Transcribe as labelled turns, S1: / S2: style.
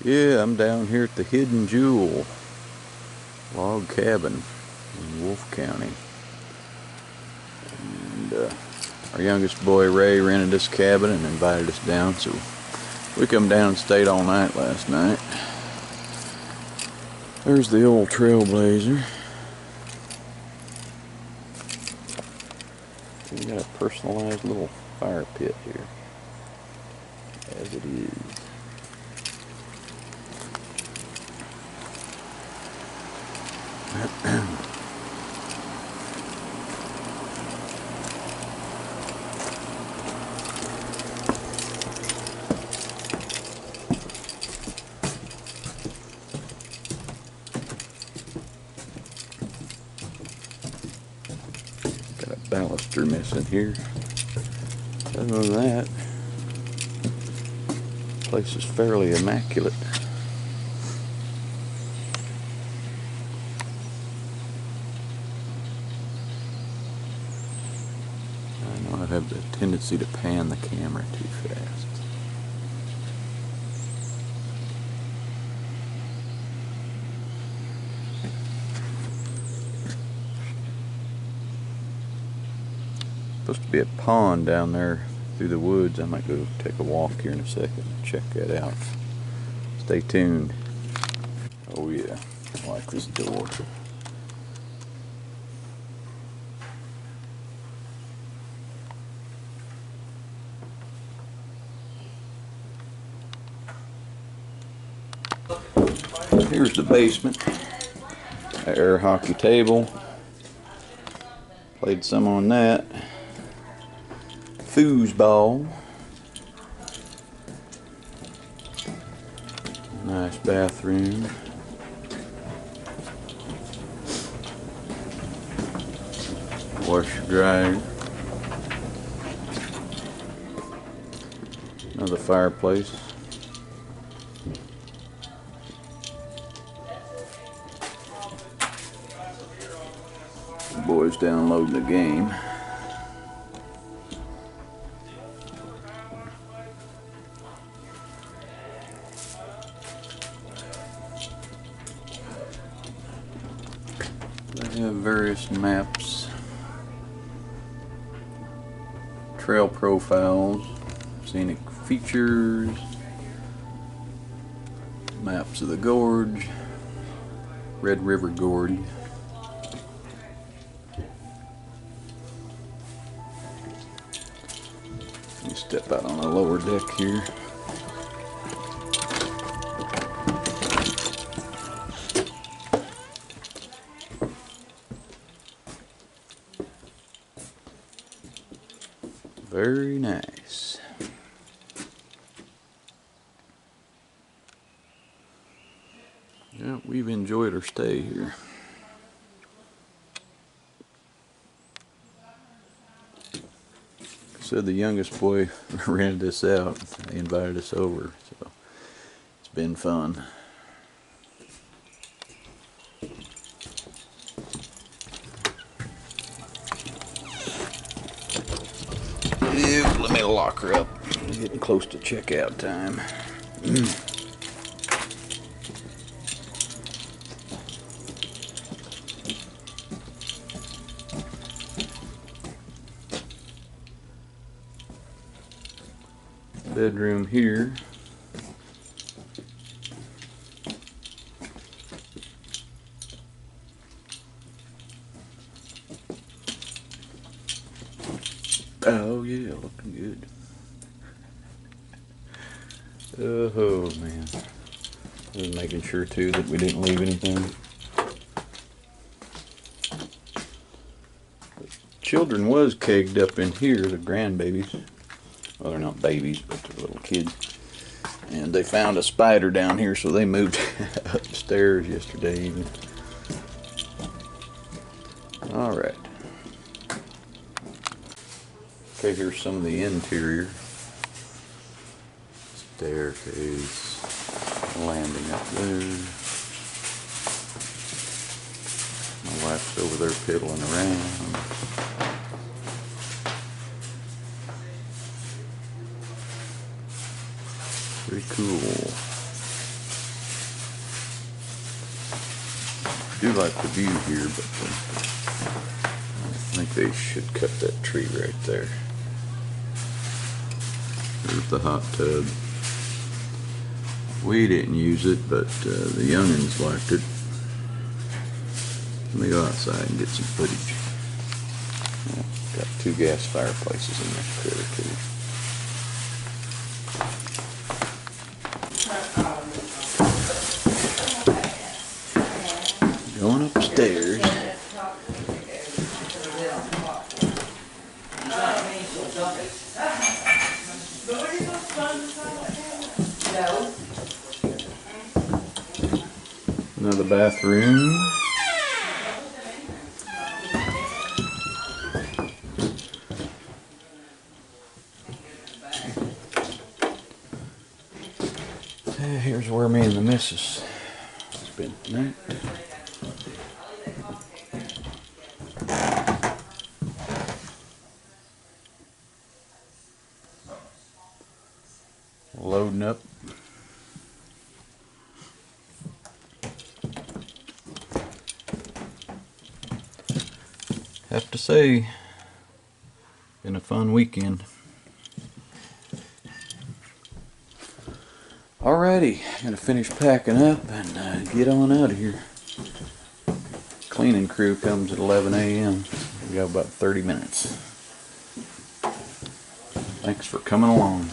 S1: Yeah, I'm down here at the Hidden Jewel log cabin in Wolf County. And our youngest boy Ray rented this cabin and invited us down, so we come down and stayed all night last night. There's the old Trailblazer. We got a personalized little fire pit here, as it is. Got a baluster missing here. Other than that, the place is fairly immaculate. I know I have the tendency to pan the camera too fast. Supposed to be a pond down there through the woods. I might go take a walk here in a second and check that out. Stay tuned. Oh yeah, I like this door. Here's the basement. Air hockey table. Played some on that. Foosball. Nice bathroom. Washer dryer. Another fireplace. The boys downloading the game. They have various maps, trail profiles, scenic features, maps of the gorge, Red River Gorge. You step out on the lower deck here. Very nice. Yeah, we've enjoyed our stay here. Said the youngest boy rented this out. He invited us over, so it's been fun. Ew, let me lock her up. We're getting close to checkout time. Bedroom here. Oh yeah, looking good. Oh man. Just making sure too that we didn't leave anything. The children was kegged up in here, the grandbabies. Well, they're not babies, but they're little kids. And they found a spider down here, so they moved upstairs yesterday evening. Alright. Okay, here's some of the interior. Staircase, landing up there. My wife's over there piddling around. Pretty cool. do like the view here, but I think they should cut that tree right there. There's the hot tub. We didn't use it, but the youngins liked it. Let me go outside and get some footage. Yeah, got 2 gas fireplaces in this critter too. Going upstairs. Another bathroom. Here's where me and the missus spent the night. Loading up. Have to say, been a fun weekend. Alrighty, gonna finish packing up and get on out of here. Cleaning crew comes at 11 a.m. We got about 30 minutes. Thanks for coming along.